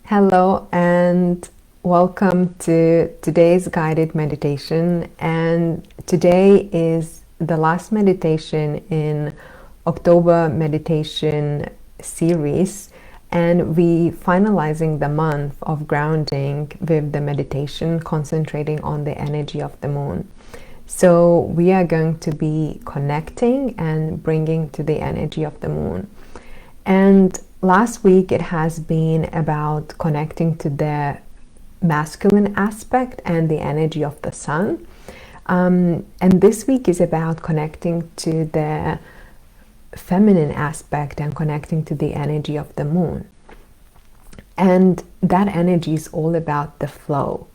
Hello and welcome to today's guided meditation. And today is the last meditation in October meditation series, and we finalizing the month of grounding with the meditation concentrating on the energy of the moon. So we are going to be connecting and bringing to the energy of the moon. And last week it has been about connecting to the masculine aspect and the energy of the sun. And this week is about connecting to the feminine aspect and connecting to the energy of the moon. And that energy is all about the flow.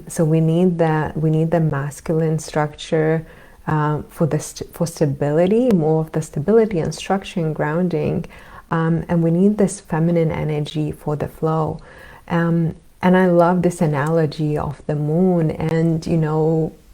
So we need the masculine structure for stability, more of the stability and structure and grounding, and we need this feminine energy for the flow. And I love this analogy of the moon. And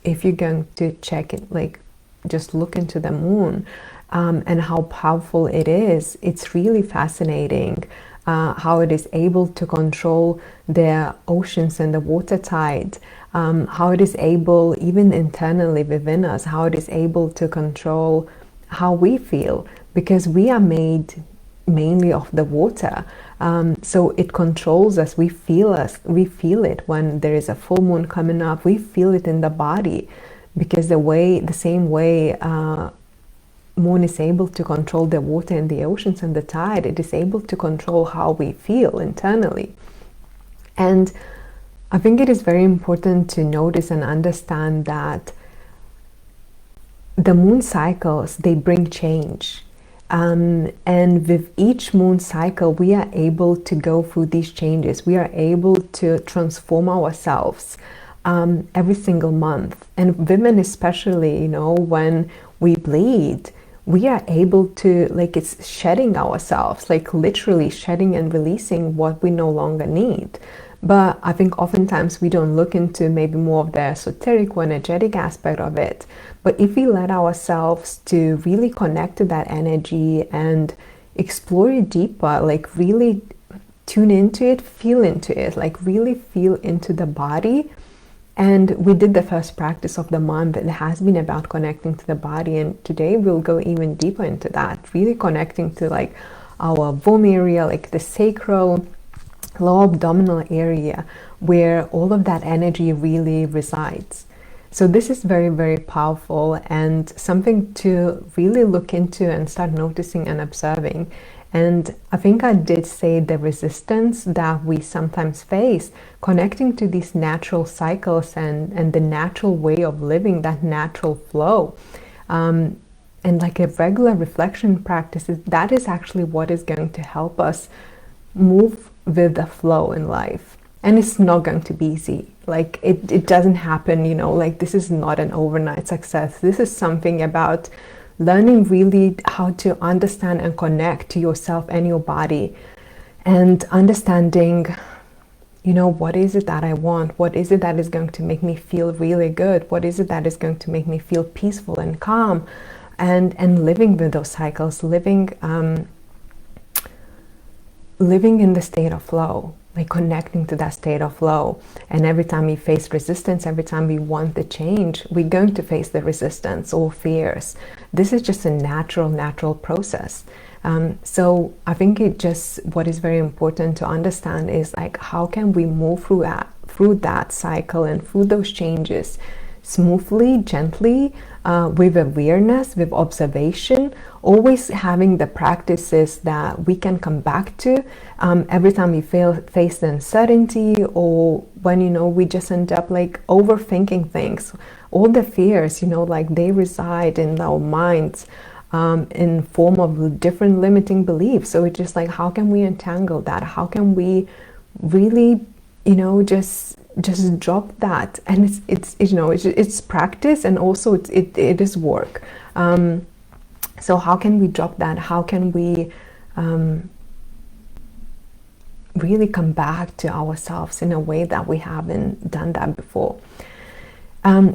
if you're going to check it, like just look into the moon and how powerful it is. It's really fascinating. How it is able to control the oceans and the water tide, how it is able, even internally within us, how it is able to control how we feel, because we are made mainly of the water. So it controls us. We feel it when there is a full moon coming up. We feel it in the body, because the same way moon is able to control the water and the oceans and the tide, it is able to control how we feel internally. And I think it is very important to notice and understand that the moon cycles, they bring change. And with each moon cycle, we are able to go through these changes. We are able to transform ourselves every single month. And women especially, when we bleed, we are able to, it's shedding ourselves, like literally shedding and releasing what we no longer need. But I think oftentimes we don't look into maybe more of the esoteric or energetic aspect of it. But if we let ourselves to really connect to that energy and explore it deeper, like really tune into it, feel into it, like really feel into the body. And we did the first practice of the month. It has been about connecting to the body. And today we'll go even deeper into that, really connecting to like our womb area, like the sacral, lower abdominal area, where all of that energy really resides. So this is very, very powerful and something to really look into and start noticing and observing. And I think I did say the resistance that we sometimes face connecting to these natural cycles and the natural way of living, that natural flow. And like a regular reflection practice, that is actually what is going to help us move with the flow in life. And it's not going to be easy. Like it doesn't happen, like this is not an overnight success. This is something about learning really how to understand and connect to yourself and your body, and understanding, what is it that I want? What is it that is going to make me feel really good? What is it that is going to make me feel peaceful and calm? And living with those cycles, living in the state of flow, like connecting to that state of flow. And every time we face resistance, every time we want the change, we're going to face the resistance or fears. This is just a natural process. So I think what is very important to understand is like, how can we move through that cycle and through those changes smoothly, gently, with awareness, with observation, always having the practices that we can come back to every time we face the uncertainty, or when we just end up like overthinking things. All the fears, like they reside in our minds in form of different limiting beliefs. So it's just like, how can we untangle that? How can we really just drop that? And it's practice, and also it is work. So how can we drop that? How can we really come back to ourselves in a way that we haven't done that before?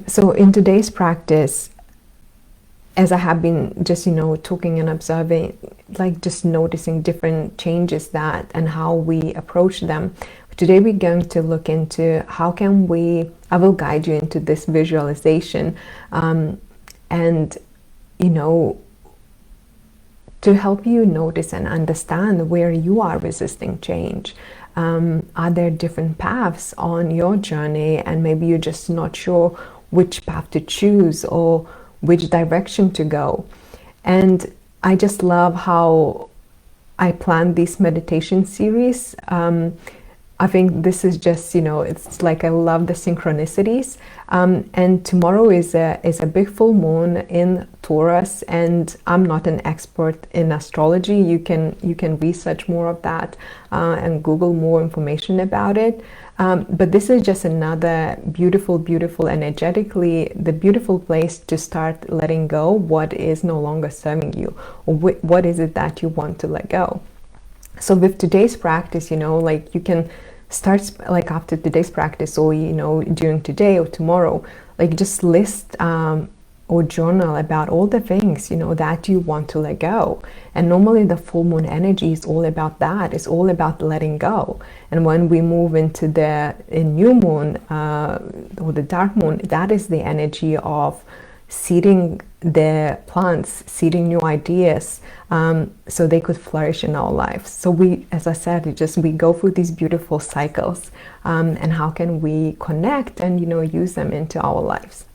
So in today's practice, as I have been just, talking and observing, like just noticing different changes that and how we approach them. Today we're going to look into how can I will guide you into this visualization, and, to help you notice and understand where you are resisting change. Are there different paths on your journey, and maybe you're just not sure which path to choose or which direction to go? And I just love how I planned this meditation series. I think this is just, it's like I love the synchronicities. And tomorrow is a big full moon in Taurus, and I'm not an expert in astrology. You can research more of that and Google more information about it. But this is just another beautiful, energetically, the beautiful place to start letting go what is no longer serving you, or what is it that you want to let go. So with today's practice, like you can start like after today's practice, or during today or tomorrow, like just list or journal about all the things that you want to let go. And normally the full moon energy is all about that. It's all about letting go. And when we move into the new moon or the dark moon, that is the energy of seeding the plants, seeding new ideas, so they could flourish in our lives. So we, as I said, we go through these beautiful cycles, and how can we connect and use them into our lives.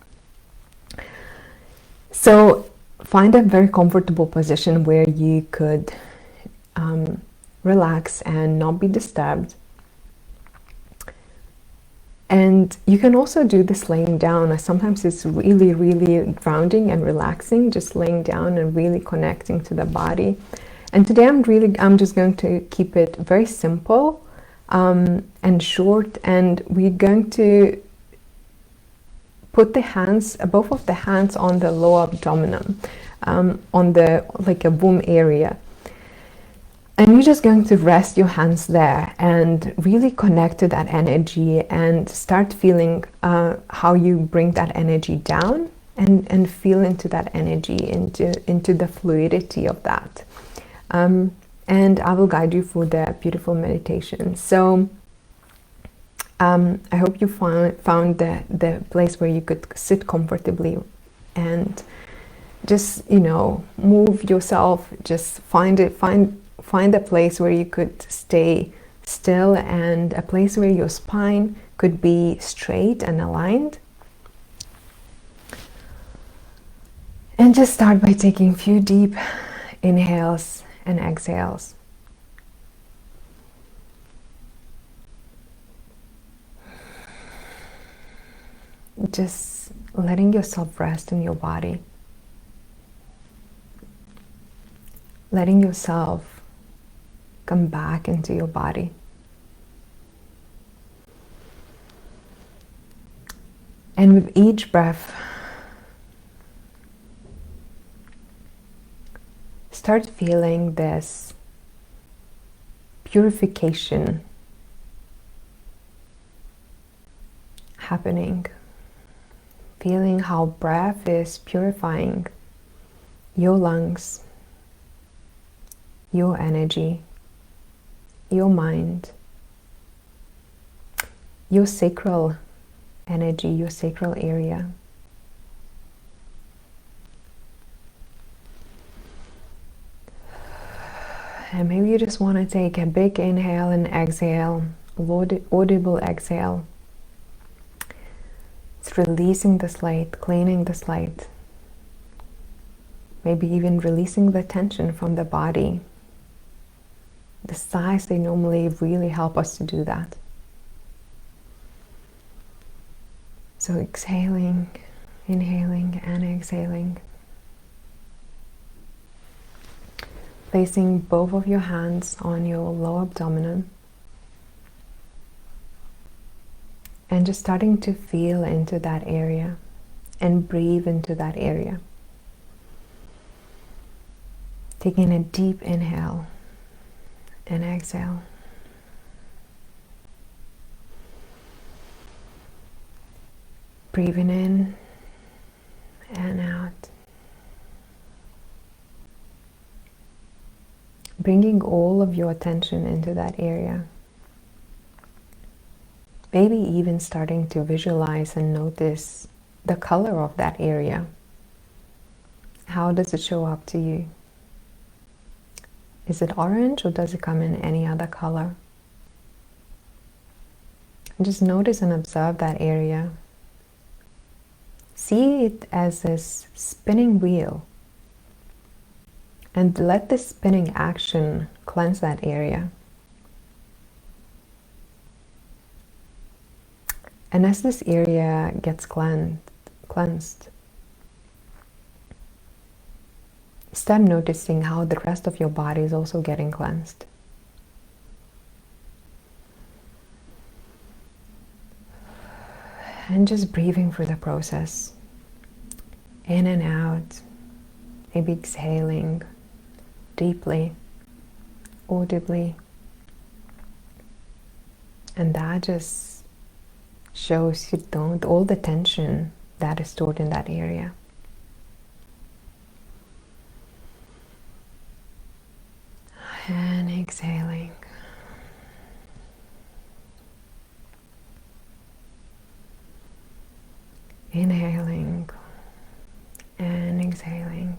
So find a very comfortable position where you could relax and not be disturbed. And you can also do this laying down. Sometimes it's really, really grounding and relaxing, just laying down and really connecting to the body. And today I'm just going to keep it very simple and short. And we're going to put both of the hands on the lower abdomen, on the like a womb area. And you're just going to rest your hands there and really connect to that energy and start feeling how you bring that energy down and feel into that energy, into the fluidity of that. And I will guide you through the beautiful meditation. So I hope you found the place where you could sit comfortably and just, move yourself, just find a place where you could stay still, and a place where your spine could be straight and aligned. And just start by taking a few deep inhales and exhales. Just letting yourself rest in your body. Letting yourself come back into your body. And with each breath, start feeling this purification happening. Feeling how breath is purifying your lungs, your energy, your mind, your sacral energy, your sacral area. And maybe you just want to take a big inhale and exhale, audible exhale. It's releasing the slate, cleaning the slate. Maybe even releasing the tension from the body. The sighs, they normally really help us to do that. So exhaling, inhaling and exhaling. Placing both of your hands on your lower abdomen. And just starting to feel into that area and breathe into that area. Taking a deep inhale and exhale. Breathing in and out. bringing all of your attention into that area. Maybe even starting to visualize and notice the color of that area. How does it show up to you? Is it orange or does it come in any other color? And just notice and observe that area. See it as this spinning wheel. And let this spinning action cleanse that area. And as this area gets cleansed, start noticing how the rest of your body is also getting cleansed. And just breathing through the process. In and out. Maybe exhaling deeply, audibly. And that just shows you don't all the tension that is stored in that area. And exhaling. Inhaling and exhaling.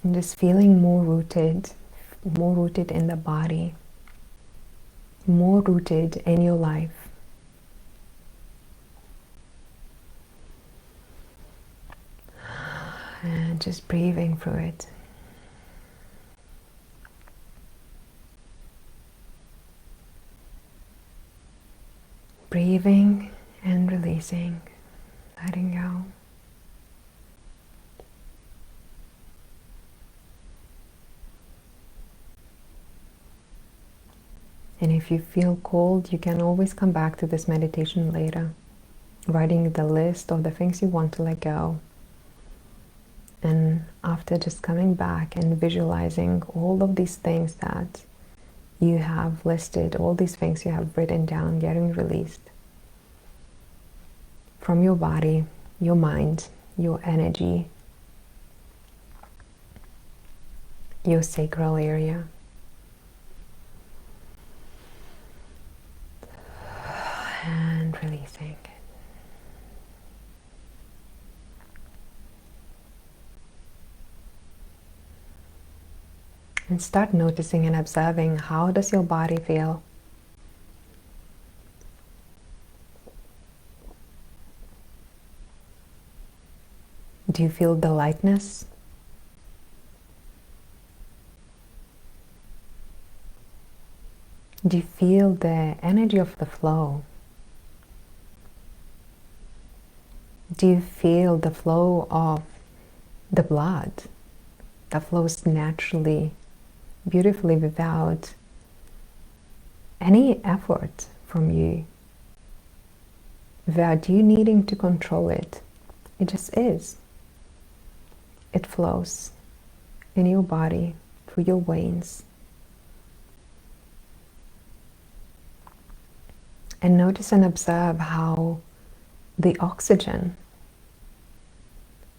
And just feeling more rooted in the body, more rooted in your life. And just breathing through it. Breathing and releasing, letting go. And if you feel called, you can always come back to this meditation later, writing the list of the things you want to let go. And after just coming back and visualizing all of these things that you have listed, all these things you have written down, getting released from your body, your mind, your energy, your sacral area. And releasing. And start noticing and observing, how does your body feel? Do you feel the lightness? Do you feel the energy of the flow? Do you feel the flow of the blood that flows naturally, beautifully, without any effort from you, without you needing to control it? It just is. It flows in your body, through your veins. And notice and observe how the oxygen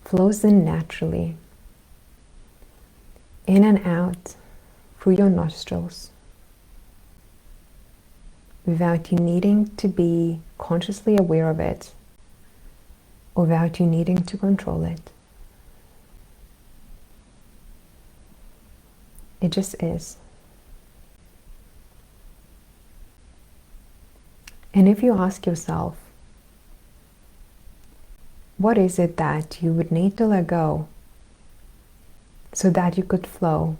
flows in naturally, in and out through your nostrils, without you needing to be consciously aware of it, or without you needing to control it. It just is. And if you ask yourself, what is it that you would need to let go so that you could flow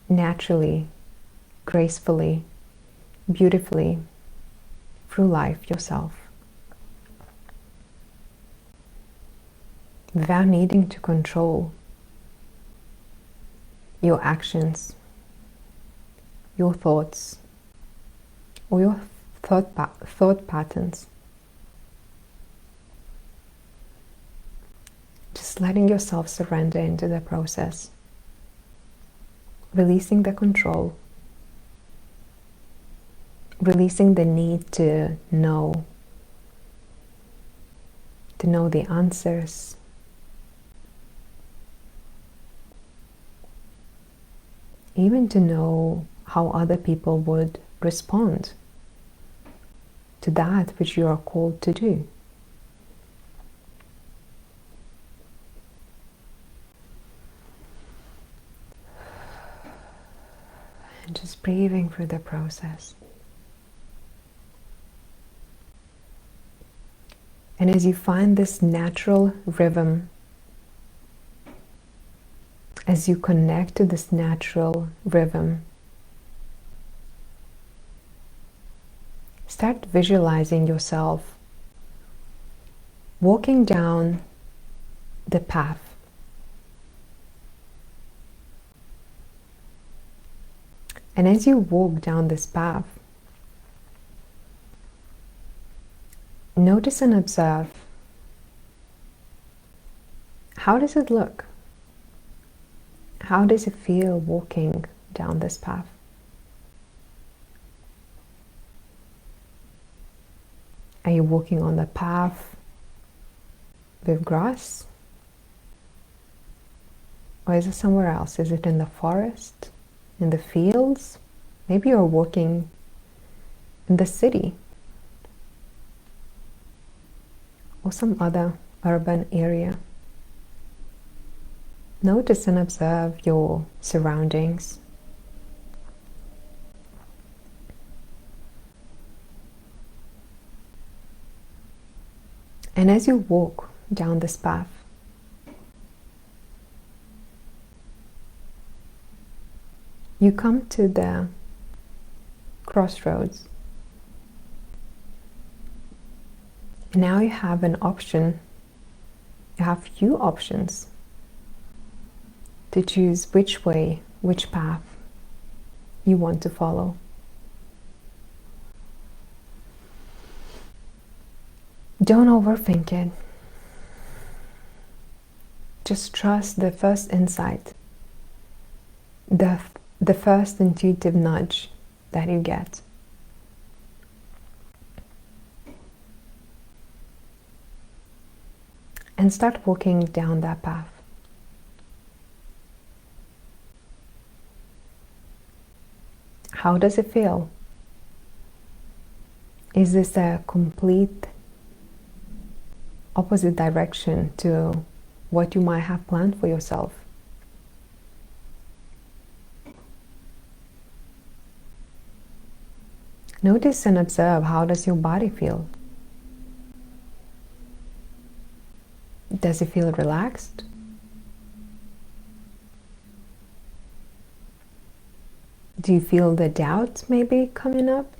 naturally, gracefully, beautifully through life yourself, without needing to control your actions, your thoughts, or your thought patterns? Just letting yourself surrender into the process, releasing the control, releasing the need to know the answers, even to know how other people would respond to that which you are called to do. And just breathing through the process. And as you find this natural rhythm, as you connect to this natural rhythm, start visualizing yourself walking down the path. And as you walk down this path, notice and observe, how does it look? How does it feel walking down this path? Are you walking on the path with grass? Or is it somewhere else? Is it in the forest? In the fields? Maybe you're walking in the city or some other urban area. Notice and observe your surroundings. And as you walk down this path, you come to the crossroads. Now you have an option, you have few options to choose which way, which path you want to follow. Don't overthink it. Just trust the first insight, the first intuitive nudge that you get. And start walking down that path. How does it feel? Is this a complete opposite direction to what you might have planned for yourself? Notice and observe, how does your body feel? Does it feel relaxed? Do you feel the doubt maybe coming up?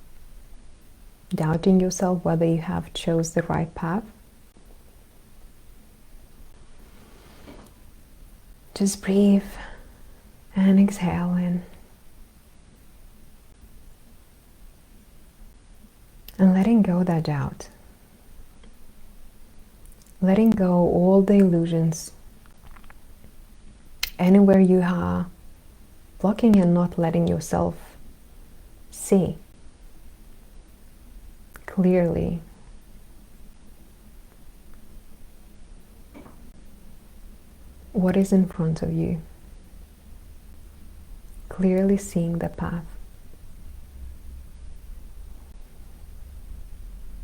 Doubting yourself whether you have chose the right path? Just breathe and exhale in. And letting go that doubt. Letting go all the illusions. Anywhere you are blocking and not letting yourself see clearly. What is in front of you? Clearly seeing the path.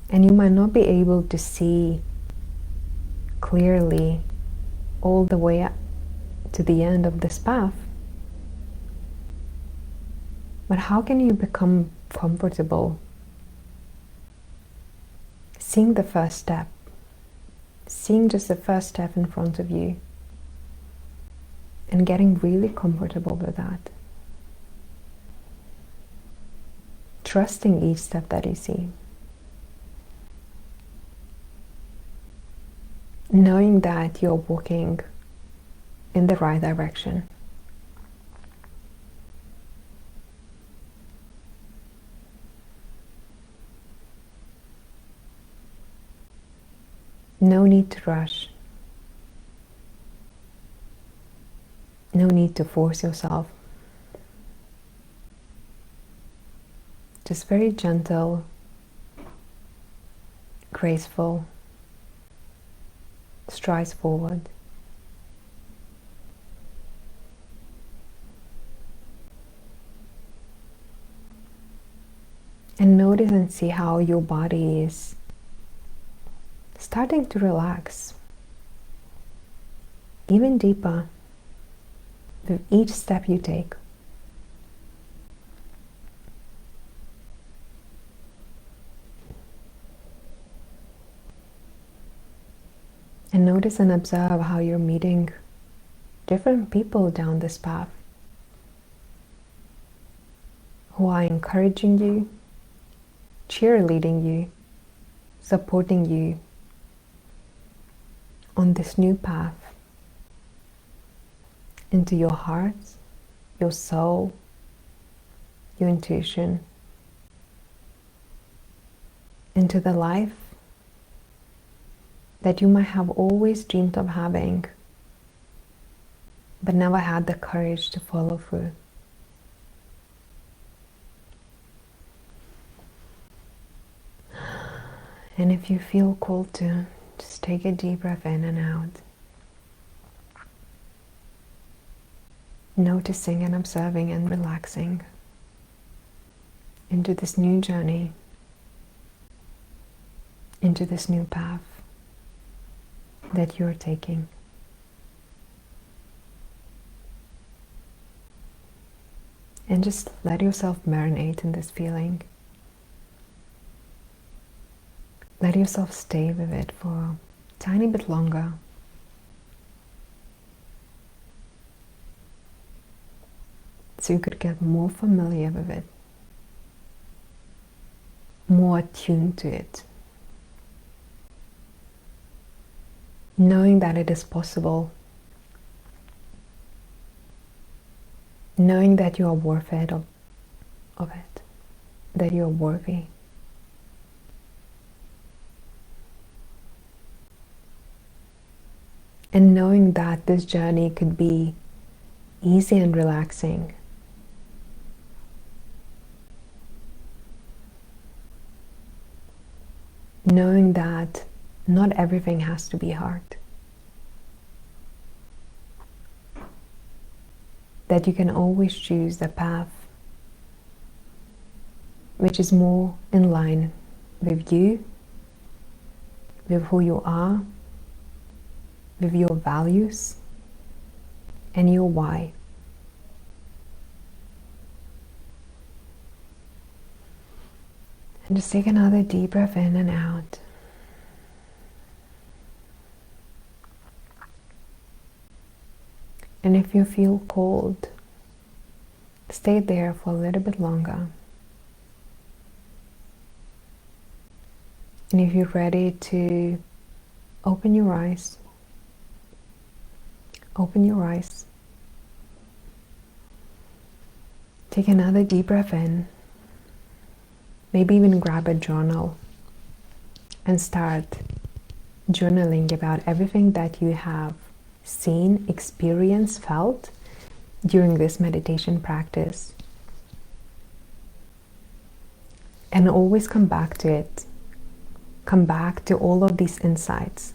And you might not be able to see clearly all the way up to the end of this path. But how can you become comfortable seeing the first step, seeing just the first step in front of you, and getting really comfortable with that? Trusting each step that you see. Knowing that you're walking in the right direction. No need to rush. No need to force yourself. Just very gentle, graceful strides forward. And notice and see how your body is starting to relax even deeper with each step you take. And notice and observe how you're meeting different people down this path who are encouraging you, cheerleading you, supporting you on this new path into your heart, your soul, your intuition, into the life that you might have always dreamed of having, but never had the courage to follow through. And if you feel called to, just take a deep breath in and out. Noticing and observing and relaxing into this new journey, into this new path that you're taking. And just let yourself marinate in this feeling. Let yourself stay with it for a tiny bit longer. So you could get more familiar with it, more attuned to it, knowing that it is possible, knowing that you are worth it of it, that you are worthy. And knowing that this journey could be easy and relaxing. Knowing that not everything has to be hard. That you can always choose the path which is more in line with you, with who you are, with your values and your why. And just take another deep breath in and out. And if you feel cold, stay there for a little bit longer. And if you're ready to open your eyes, open your eyes. Take another deep breath in. Maybe even grab a journal and start journaling about everything that you have seen, experienced, felt during this meditation practice. And always come back to it. Come back to all of these insights.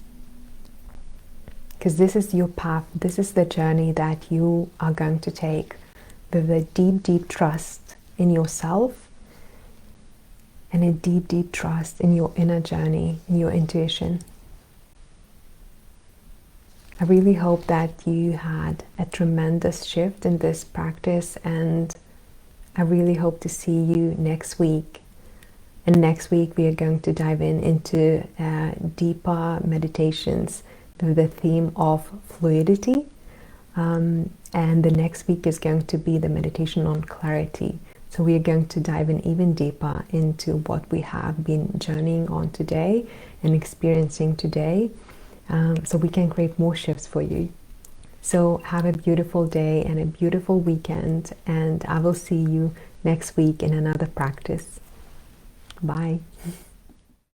Because this is your path, this is the journey that you are going to take with a deep, deep trust in yourself and a deep, deep trust in your inner journey, in your intuition. I really hope that you had a tremendous shift in this practice, and I really hope to see you next week. And next week we are going to dive into deeper meditations with the theme of fluidity. And the next week is going to be the meditation on clarity. So we are going to dive in even deeper into what we have been journeying on today and experiencing today, so we can create more shifts for you. So have a beautiful day and a beautiful weekend, and I will see you next week in another practice. Bye.